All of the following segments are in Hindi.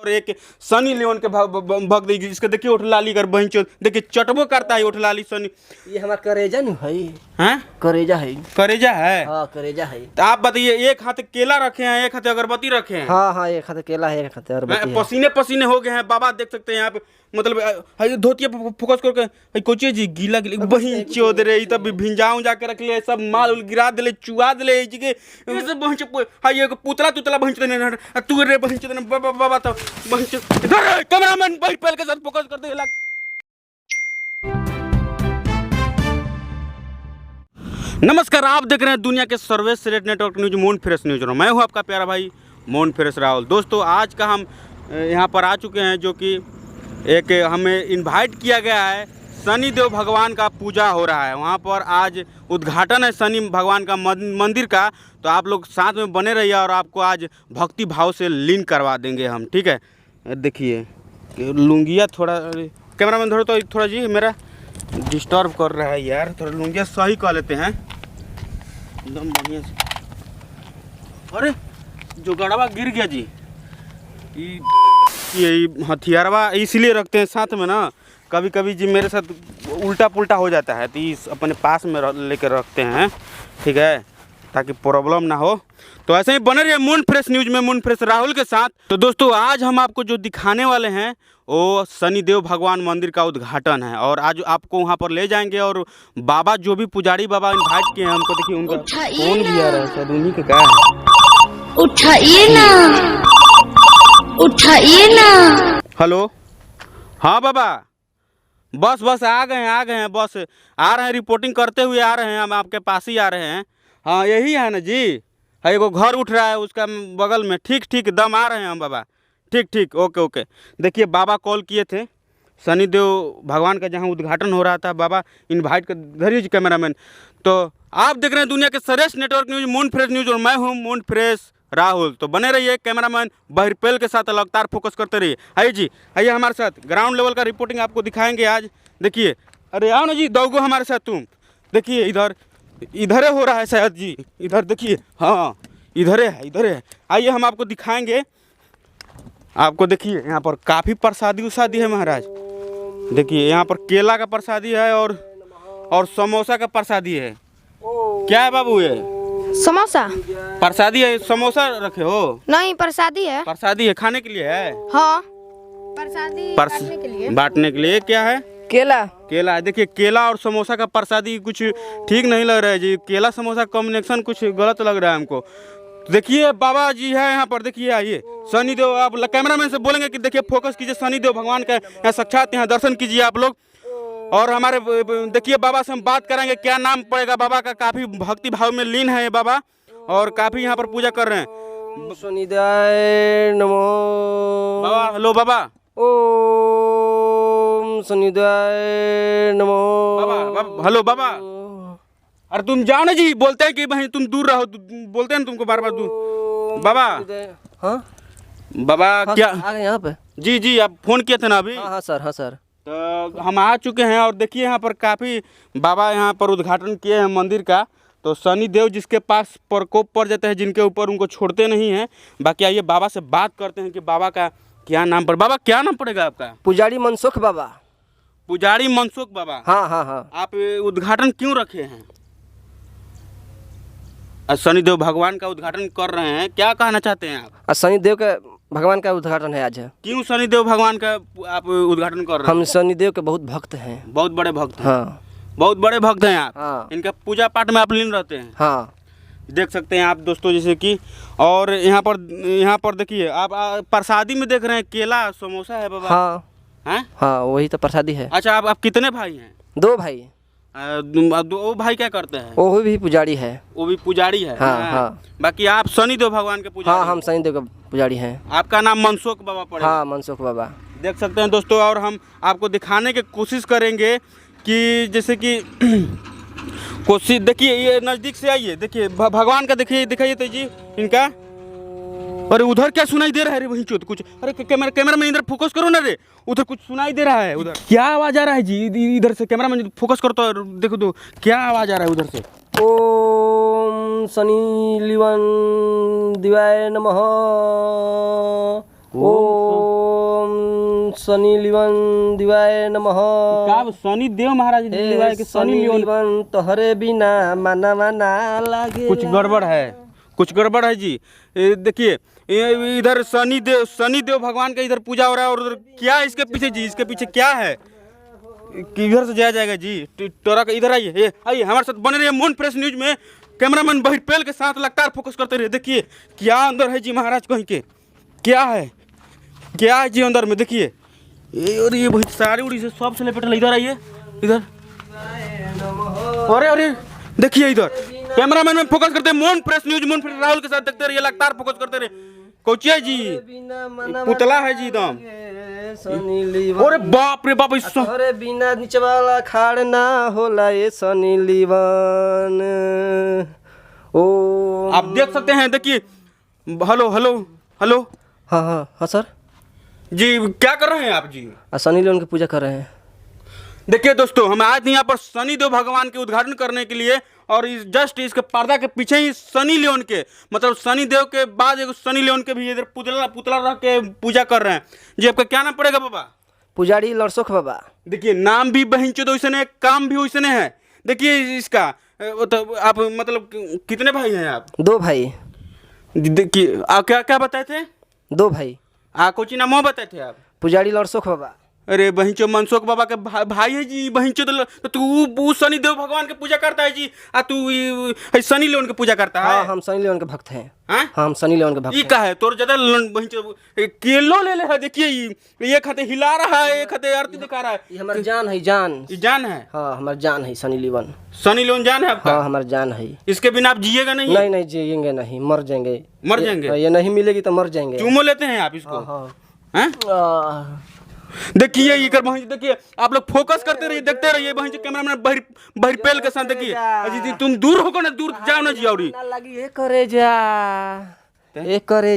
और एक सनी लियोन के भक्त जिसके देखिए ओठ लाली कर बहन चो देखिए चटबो करता है ओठ लाली सनी। ये हमारा करेजा नहीं भाई। हैं करेजा है। करेजा है। हाँ करेजा है। तो आप बताइए, एक हाथ केला रखे हैं, एक हाथ अगरबत्ती रखे हैं। हाँ हाँ, एक हाथ केला है, एक हाथ अगरबत्ती है। पसीने पसीने हो गए हैं बाबा, देख सकते हैं यहाँ पे। मतलब धोतिया फोकस करके कोची जी गीला गीला बहन चोद रही तब भिंजाऊं जाके रख ले, सब माल उल गिरा दिले, चुआ दिले जी के सब बहन चो हां ये पुतला तुतला बहन चो ने तू रे बहन चो बाबा बाबा तो बहन चो इधर कैमरामैन भाई पहल के साथ फोकस कर दे। नमस्कार, आप देख रहे हैं दुनिया के सर्वश्रेष्ठ network news moon fresh news. मैं हूं आपका प्यारा भाई मून फ्रेश राहुल। दोस्तों आज का हम यहाँ पर आ चुके हैं, जो कि एक हमें इनवाइट किया गया है। शनि देव भगवान का पूजा हो रहा है, वहाँ पर आज उद्घाटन है शनि भगवान का मंदिर का। तो आप लोग साथ में बने रहिए और आपको आज भक्ति भाव से लीन करवा देंगे हम, ठीक है। देखिए लुंगिया थोड़ा कैमरामैन धरो तो थोड़ा जी, मेरा डिस्टर्ब कर रहा है यार, थोड़ा लुंगिया सही कर लेते हैं एकदम बढ़िया से। अरे जो गड़वा गिर गया जी, ये हथियारवा इसलिए रखते हैं साथ में ना, कभी कभी जी मेरे साथ उल्टा पुल्टा हो जाता है तो इस अपने पास में लेकर रखते हैं, ठीक है, ताकि प्रॉब्लम ना हो। तो ऐसे ही बने रहिए मून फ्रेश न्यूज में मून फ्रेश राहुल के साथ। तो दोस्तों आज हम आपको जो दिखाने वाले हैं वो शनि देव भगवान मंदिर का उद्घाटन है, और आज आपको वहाँ पर ले जाएंगे। और बाबा जो भी पुजारी बाबा इनवाइट किए हैं हमको, देखिए उनका फोन भी आ रहा है, शायद उन्हीं के क्या है। उठाइए ना, उठाइए ना। हेलो, हाँ बाबा, बस आ गए हैं, बस आ रहे हैं, रिपोर्टिंग करते हुए आ रहे हैं, हम आपके पास ही आ रहे हैं। हाँ यही है ना जी, है वो घर उठ रहा है उसका बगल में, ठीक दम आ रहे हैं हम बाबा, ठीक ओके। देखिए बाबा कॉल किए थे, शनि देव भगवान का जहाँ उद्घाटन हो रहा था, बाबा इनवाइट कर धरिए कैमरामैन। तो आप देख रहे हैं दुनिया के श्रेष्ठ network news moon fresh news, और मैं हूँ मून फ्रेश राहुल। तो बने रहिए कैमरामैन बहरपेल के साथ लगातार फोकस करते रहिए। आइए जी, आइए हमारे साथ ग्राउंड लेवल का रिपोर्टिंग आपको दिखाएंगे आज। देखिए, अरे आओ ना जी, दौगो हमारे साथ तुम। देखिए इधर हो रहा है शायद जी, इधर देखिए, हाँ इधर है। आइए हम आपको दिखाएंगे। आपको देखिए यहाँ पर काफ़ी प्रसादी उसादी है महाराज। देखिए यहाँ पर केला का प्रसादी है और समोसा का प्रसादी है। क्या है बाबू ये? समोसा प्रसादी है, समोसा रखे हो? नहीं, प्रसादी है। प्रसादी है, खाने के लिए है? हाँ, प्रसादी बांटने के लिए। बांटने के लिए क्या है? केला। देखिए केला और समोसा का प्रसादी कुछ ठीक नहीं लग रहा है जी, केला समोसा कॉम्बिनेशन कुछ गलत लग रहा है हमको। देखिए बाबा जी है यहाँ पर, देखिए आइए शनि देव, आप कैमरामैन से बोलेंगे कि देखिए फोकस कीजिए, शनि देव भगवान का यहाँ साक्षात यहाँ दर्शन कीजिए आप लोग। और हमारे देखिए बाबा से हम बात करेंगे क्या नाम पड़ेगा बाबा का, काफ़ी भक्ति भाव में लीन है ये बाबा और काफ़ी यहाँ पर पूजा कर रहे हैं। शनिदेवाय नमो। बाबा हेलो बाबा। ओम शनिदेवाय नमो। बाबा हेलो बाबा। अरे तुम जाओ ना जी, बोलते हैं कि भाई तुम दूर रहो, बोलते हैं तुमको बार बार दूर। बाबा हाँ बाबा हाँ, क्या आ गए यहाँ पे? जी आप फोन किए थे ना अभी? हाँ सर। तो हम आ चुके हैं और देखिए यहाँ पर काफ़ी बाबा यहाँ पर उद्घाटन किए हैं मंदिर का। तो शनि देव जिसके पास प्रकोप पड़ जाता है, जिनके ऊपर उनको छोड़ते नहीं हैं। बाकी आइए बाबा से बात करते हैं कि बाबा का क्या नाम पड़, बाबा क्या नाम पड़ेगा आपका? पुजारी मनसुख बाबा। पुजारी मनसुख बाबा। हाँ। आप उद्घाटन क्यों रखे हैं? शनि देव भगवान का उद्घाटन कर रहे हैं, क्या कहना चाहते हैं आप? शनि देव के भगवान का उद्घाटन है आज। क्यों शनि देव भगवान का आप उद्घाटन कर रहे हैं? हम शनि देव के बहुत भक्त हैं। बहुत बड़े भक्त हैं? हाँ, बहुत बड़े भक्त हैं आप? हाँ। इनका पूजा पाठ में आप लीन रहते हैं? हाँ। देख सकते हैं आप दोस्तों, जैसे कि और यहाँ पर देखिए आप प्रसादी में देख रहे हैं केला समोसा है बाबा। हाँ, वही तो प्रसादी है। अच्छा आप कितने भाई हैं? 2 भाई। दो भाई क्या करते हैं? वो भी पुजारी है। वो भी पुजारी है? हाँ। बाकी आप शनि देव भगवान के पुजारी? हाँ, हम शनि देव के पुजारी हैं। आपका नाम मनसुख बाबा पड़ेगा? हाँ, मनसुख बाबा। देख सकते हैं दोस्तों, और हम आपको दिखाने की कोशिश करेंगे कि जैसे कि कोशिश, देखिए ये नज़दीक से आइए, देखिए भगवान का दिखाइए तो जी इनका। अरे उधर क्या सुनाई दे रहा है रे वहीं चोत कुछ? अरे कैमरा में इधर फोकस करो ना रे, उधर कुछ सुनाई दे रहा है। उधर क्या आवाज आ रहा है जी? इधर से कैमरा में फोकस करो तो देखो तो क्या आवाज आ रहा है उधर से। ओम शनि लिवन दिवाय नमः। ओम शनि लिवन दिवाय नमः। का शनि देव महाराज दिलवाए के शनि लियोन तोहरे बिना माना माना लागे। कुछ गड़बड़ है, कुछ गड़बड़ है जी। देखिए इधर शनि देव भगवान का इधर पूजा हो रहा है और उधर क्या है इसके पीछे जी, इसके पीछे क्या है? किधर से जाया जाएगा जी? टोरा इधर आइए, आइए हमारे साथ बने रहिए मोन फ्रेश न्यूज में। कैमरामैन बहिरपेल के साथ लगातार फोकस करते रहिए। देखिए क्या अंदर है जी महाराज कहीं के, क्या है जी अंदर में? देखिए और ये बहुत सारी उड़ी से सब से लपेटल। इधर आइए, इधर अरे देखिए इधर कैमरामैन में फोकस करते मोन फ्रेश न्यूज, मोन फ्रेश राहुल के साथ देखते रहिए, लगातार फोकस करते रहिए। कोचिया जी पुतला है जी एकदम। अरे बाप रे बाप, अरे बिना नीचे वाला खाड़ ना होला ये शनि लिवन। ओ आप देख सकते हैं। देखिए हेलो हेलो हेलो। हाँ सर जी क्या कर रहे हैं आप जी? शनि लिवन की पूजा कर रहे हैं। देखिए दोस्तों हम आज यहाँ पर शनि देव भगवान के उद्घाटन करने के लिए, और इस जस्ट इसके पर्दा के पीछे ही शनि लियोन के, मतलब शनि देव के बाद एक शनि लियोन के भी इधर पुतला रख के पूजा कर रहे हैं जी। आपका क्या नाम पड़ेगा बाबा? पुजारी लड़सुख बाबा। देखिए नाम भी बहिंचो तो वैसे, काम भी वैसे है। देखिए इसका तो आप मतलब कितने भाई हैं आप? 2 भाई। देखिए आप क्या बताए थे? 2 भाई। कोची नाम बताए थे आप? पुजारी लड़सुख बाबा। अरे बहिंचो मनसुख बाबा के भाई है जी। बहिंचो तो तू शनि देव भगवान के पूजा करता है जी, तू शनि लियोन के पूजा करता है? हाँ हम शनि लियोन के भक्त हैं। हाँ हम शनि लियोन के भक्त हैं। का है तोर ज्यादा बहिंचो केलो ले है। देखिए ये खाते हिला रहा है, ये खाते आरती दिखा रहा है। ये हमारी जान है, जान। ये जान है? हाँ हमारी जान है शनि लियोन। शनि लियोन जान है आपका? हाँ हमारी जान है। इसके बिना आप जिएगा नहीं? नहीं जिएंगे नहीं, मर जाएंगे। मर जाएंगे? ये नहीं मिलेगी तो मर जाएंगे। चूमो लेते हैं आप इसको? हाँ। देखिए ये कर बहन, देखिए आप लोग फोकस करते रहिए, देखते रहिए। बहन कैमरामैन बहिरपेल के साथ देखिए। अजी तुम दूर होको ना, दूर जाओ ना जी। और ये करे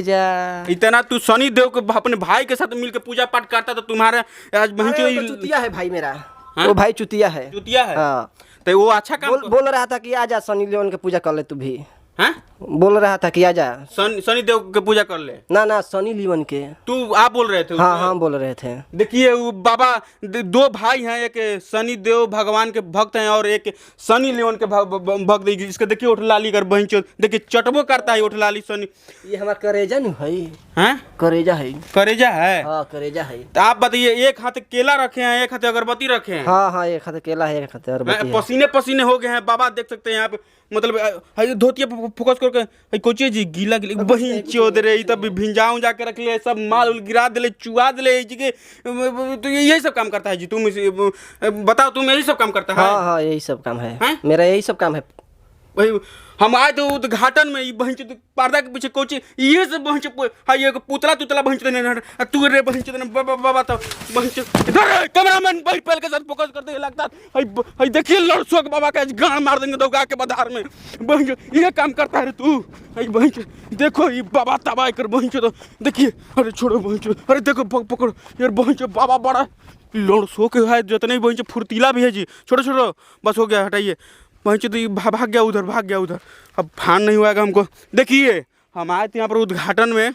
जा इतना तू शनि देव के अपने भाई के साथ मिलकर पूजा पाठ करता तो तुम्हारा आज बहन चुतिया है भाई मेरा। वो भाई चुतिया है। चुतिया है? हाँ। तो वो अच्छा काम बोल रहा था कि आजा शनि लियोन के पूजा कर ले तू भी। हैं? बोल रहा था कि आजा शनि देव के पूजा कर ले। ना शनि लियोन के। तू आप बोल रहे थे? हाँ बोल रहे थे। देखिए वो बाबा 2 भाई हैं, एक शनि देव भगवान के भक्त हैं और एक शनि लियोन के भक्त। इसके देखिए उठ लाली कर बहन चो, देखिए चटबो करता है उठ लाली शनि। ये हमारा करेजा नहीं है? हैं? करेजा है। करेजा है? हाँ करेजा है। तो आप बताइए, एक हाथ केला रखे हैं, एक हाथ अगरबत्ती रखे हैं। हाँ एक हाथ केला है, एक हाथ अगरबत्ती है। पसीने हो गए हैं बाबा, देख सकते हैं आप। मतलब धोतिया फोकस करके कोचिए जी गीला बही चोद रे तब भिंजाऊं जाके रख ले, सब माल उल गिरा दिले, चुआ दिले जी के। तो यही सब काम करता है जी? तुम बताओ, तुम यही सब काम करता है? हाँ यही सब काम है। मेरा यही सब काम है। भाई हम आए तो उद्घाटन में बहन पर्दा के पीछे कोची ये सब बहन हां ये पुतला बहन तू रे बहन बाबा तो बहन इधर कैमरामैन भाई पहले के साथ फोकस करते लगता है। देखिए लड़सुख बाबा का गाड़ मार देंगे दौगा के बाजार में। बहन ये काम करता है रे तू? बहन देखो ये बाबा तबाह कर बहन तो देखिए। अरे छोड़ो बहन, अरे देखो पकड़ो यार बहन बाबा बड़ा लड़सुख है, जितने बहन फुर्तीला भी है जी। छोड़ो बस हो गया, हटाइए। वहीं तो भाग गया उधर। अब फान नहीं हुआ हमको। देखिए हम आए थे यहाँ पर उद्घाटन में,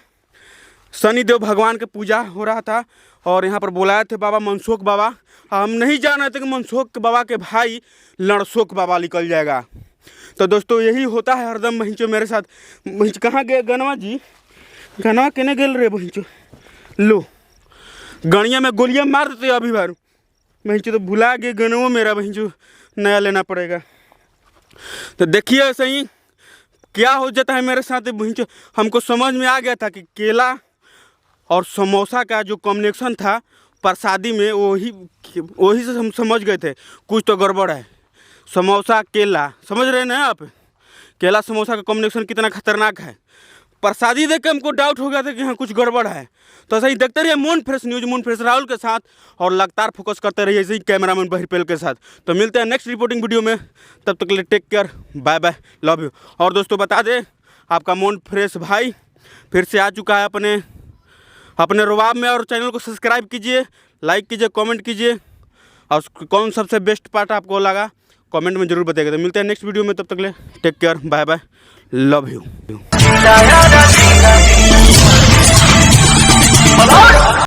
शनि देव भगवान के पूजा हो रहा था और यहाँ पर बुलाए थे बाबा मनसुख बाबा। हम नहीं जान रहे थे कि मनसुख बाबा के भाई लड़सुख बाबा निकल जाएगा। तो दोस्तों यही होता है हरदम। बहिंचो मेरे साथ बहिंच कहाँ गए गनवा जी? गनवा केने गेल रे बहिंचो? लो गणिया में गोलियाँ मार देते अभी बार। बहिंचो तो भुला गए गनवा मेरा, बहिंचो नया लेना पड़ेगा। तो देखिए ऐसे ही क्या हो जाता है मेरे साथ। हमको समझ में आ गया था कि केला और समोसा का जो कॉम्बिनेशन था प्रसादी में, वही से हम समझ गए थे कुछ तो गड़बड़ है। समोसा केला, समझ रहे हैं ना आप? केला समोसा का कॉम्बिनेशन कितना खतरनाक है। प्रसादी देख के हमको डाउट हो गया था कि हाँ कुछ गड़बड़ है। तो ऐसे ही देखते रहिए मोन फ्रेश न्यूज, मोन फ्रेश राहुल के साथ, और लगातार फोकस करते रहिए ऐसे ही कैमरामैन बहिरपेल के साथ। तो मिलते हैं नेक्स्ट रिपोर्टिंग वीडियो में, तब तक के लिए take care, bye bye, love you. और दोस्तों बता दें आपका मोन फ्रेश भाई फिर से आ चुका है अपने रुबाब में। और चैनल को सब्सक्राइब कीजिए, लाइक कीजिए, कॉमेंट कीजिए, और कौन सबसे बेस्ट पार्ट आपको लगा कमेंट में जरूर बताइएगा। तो मिलते हैं नेक्स्ट वीडियो में, तब तक के लिए take care, bye bye, love you.